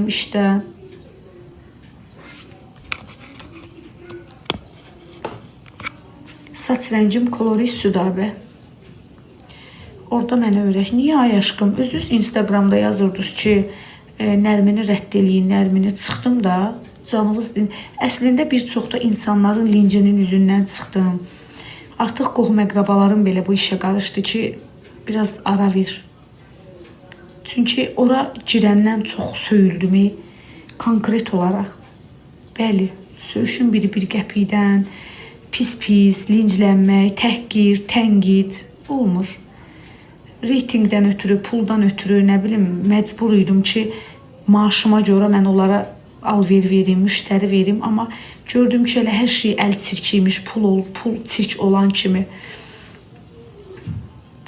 çıxdım işdən. Saç rəngim Coloris Sudabe. Orada mənə öyrəş. Niyə ay aşkım? Özünüz Instagramda yazırdınız ki, Nərmini rədd eləyin, Nərmini çıxdım da. Canınız din. Əslində bir çox da insanların lincinin üzündən çıxdım. Artıq qohum-əqrabalarım belə bu işə qarışdı ki, biraz ara ver. Çünki ora girəndən çox söyüldümü konkret olaraq. Bəli, söyüşün biri bir qəpikdən, pis-pis, linclənmək, təhqir, tənqid olmur. Reytingdən ötürü, puldan ötürü, nə bilim, məcbur idim ki, maaşıma görə mən onlara al-ver verim, müştəri verim. Amma gördüm ki, elə hər şey əl çirkiymiş, pul çirk olan kimi.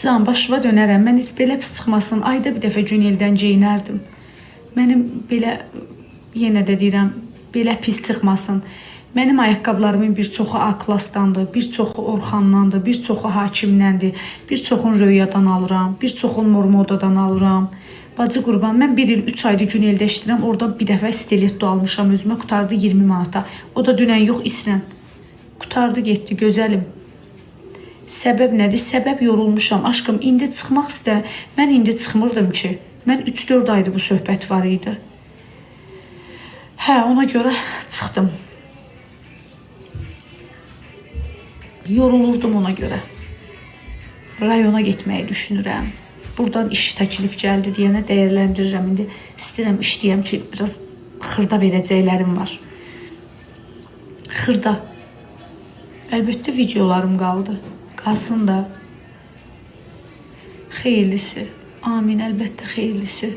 Can, başıma dönərəm. Mən heç belə pis çıxmasın. Ayda bir dəfə Güneldən geyinərdim. Mənim belə, yenə də deyirəm, belə pis çıxmasın. Mənim ayaqqabılarımın bir çoxu A-klassdandır, bir çoxu Orxandandır, bir çoxu Hakimdəndir, bir çoxunu Röyadan alıram, bir çoxunu Mormodadan alıram. Bacı qurban, mən 1 il 3 ayda Güneldə işləyirəm, oradan bir dəfə stiletto almışam özümə, qutardı 20 manata. O da dünən yox, isrən. Qutardı getdi, gözəlim. Səbəb nədir? Səbəb yorulmuşam. Aşkım, indi çıxmaq istə. Mən indi çıxmırdım ki. Mən 3-4 ayda bu söhbət var idi. Hə, ona görə çıxdım. Yorulurdum ona görə. Rayona getməyi düşünürəm. Buradan iş təklif gəldi deyənə dəyərləndirirəm. İndi istəyirəm işləyəm ki, biraz xırda verəcəklərim var. Xırda. Əlbəttə videolarım qaldı. Qalsın da. Xeyirlisi. Amin, əlbəttə xeyirlisi.